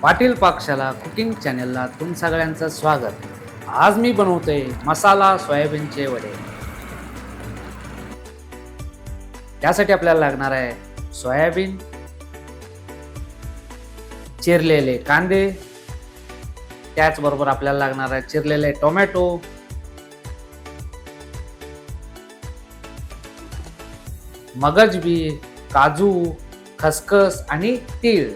पाटील पाकशाला कुकिंग चॅनलला तुम सगळ्यांचं स्वागत. आज मी बनवतोय मसाला सोयाबीनचे वडे. त्यासाठी आपल्याला लागणार आहे सोयाबीन, चिरलेले कांदे, त्याचबरोबर आपल्याला लागणार आहे चिरलेले टोमॅटो, मगज बी, काजू, खसखस आणि तीळ.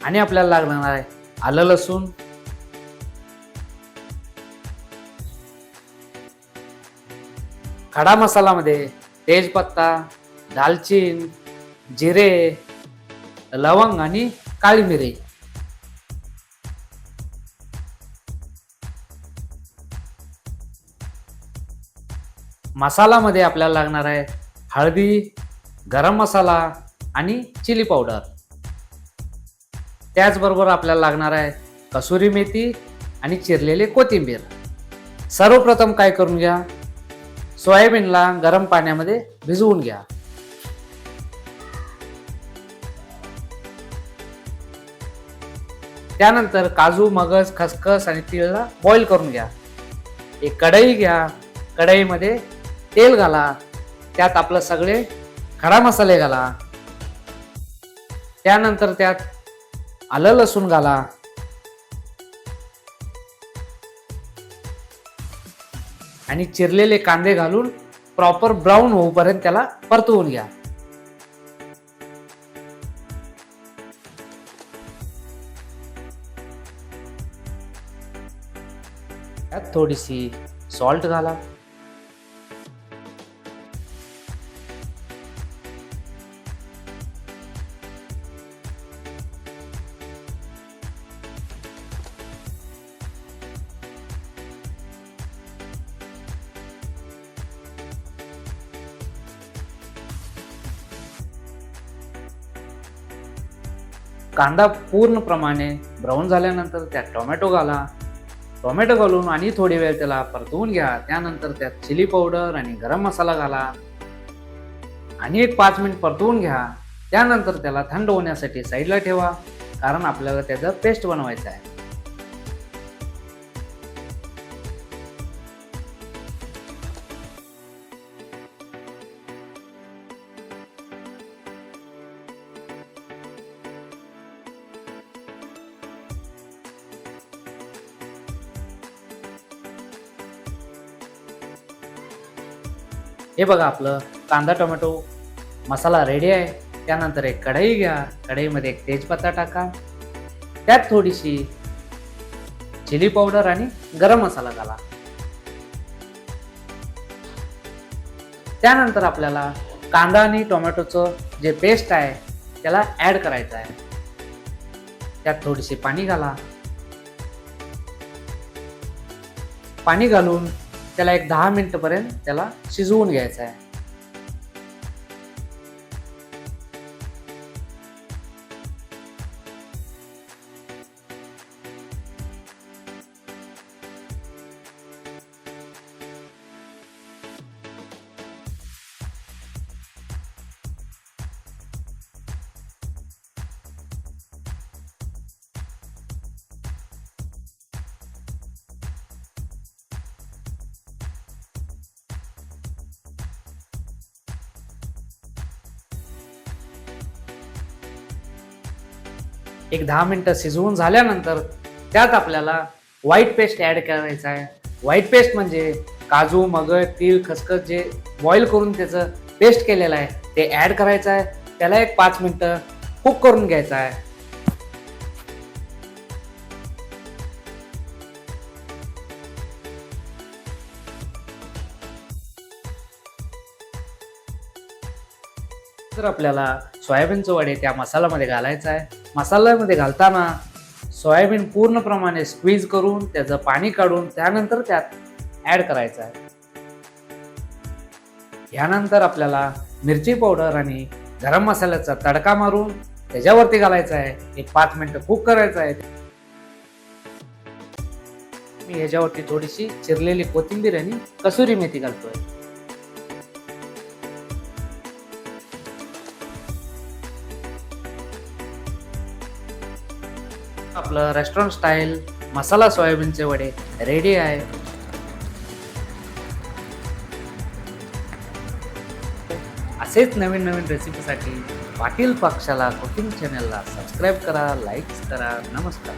आणि आपल्याला लागणार आहे आलं लसूण, खडा मसालामध्ये तेजपत्ता, दालचीन, जिरे, लवंग आणि काळी मिरी. मसालामध्ये आपल्याला लागणार आहे हळदी, गरम मसाला आणि चिली पावडर. त्याचबरोबर आपल्याला लागणार आहे कसुरी मेथी आणि चिरलेले कोथिंबीर. सर्वप्रथम काय करून घ्या, सोयाबीनला गरम पाण्यामध्ये भिजवून घ्या. त्यानंतर काजू, मगज, खसखस आणि तीळला बॉईल करून घ्या. एक कढई घ्या, कढईमध्ये तेल घाला, त्यात आपलं सगळे खडा मसाले घाला. त्यानंतर त्यात आलं लसूण घाला. आणि चिरलेले कांदे घालून प्रॉपर ब्राऊन होऊपर्यंत त्याला परतवून घ्या. त्यात थोडीशी सॉल्ट घाला. कांदा पूर्णप्रमाणे ब्राऊन झाल्यानंतर त्यात टोमॅटो घाला. टोमॅटो घालून आणि थोडी वेळ त्याला परतवून घ्या. त्यानंतर त्यात चिली पावडर आणि गरम मसाला घाला आणि एक 5 मिनिट परतवून घ्या. त्यानंतर त्याला थंड होण्यासाठी साईडला ठेवा, कारण आपल्याला त्याचं पेस्ट बनवायचं आहे. हे बघा, आपलं कांदा टोमॅटो मसाला रेडी आहे. त्यानंतर एक कढई घ्या, कढईमध्ये एक तेजपत्ता टाका, त्यात थोडीशी चिली पावडर आणि गरम मसाला घाला. त्यानंतर आपल्याला कांदा आणि टोमॅटोचं जे पेस्ट आहे त्याला ऍड करायचं आहे. त्यात थोडीशी पाणी घाला. पाणी घालून त्याला एक 10 मिनिटपर्यंत त्याला शिजवून घ्यायचं आहे. एक 10 मिनिटं शिजवून झाल्यानंतर त्यात आपल्याला व्हाईट पेस्ट ऍड करायचा आहे. व्हाईट पेस्ट म्हणजे काजू, मगज, तीळ, खसखस जे बॉईल करून त्याचं पेस्ट केलेलं आहे ते ऍड करायचं आहे. त्याला एक 5 मिनिटं कुक करून घ्यायचं आहे. तर आपल्याला सोयाबीनचे वडे त्या मसाल्यामध्ये घालायचं आहे. मसाल्यामध्ये घालताना सोयाबीन पूर्णप्रमाणे स्क्वीज करून त्याचं पाणी काढून त्यानंतर त्यात ऍड करायचं आहे. यानंतर आपल्याला मिरची पावडर आणि गरम मसाल्याचा तडका मारून त्याच्यावरती घालायचा आहे. एक 5 मिनिटं कुक करायचं आहे. मी ह्याच्यावरती थोडीशी चिरलेली कोथिंबीर आणि कसुरी मेथी घालतोय. आपलं रेस्टॉरंट स्टाईल मसाला सोयाबीनचे वडे रेडी आहे. असेच नवीन नवीन रेसिपीसाठी पाटील पक्षाला कुकिंग चॅनलला सबस्क्राईब करा, लाईक करा. नमस्कार.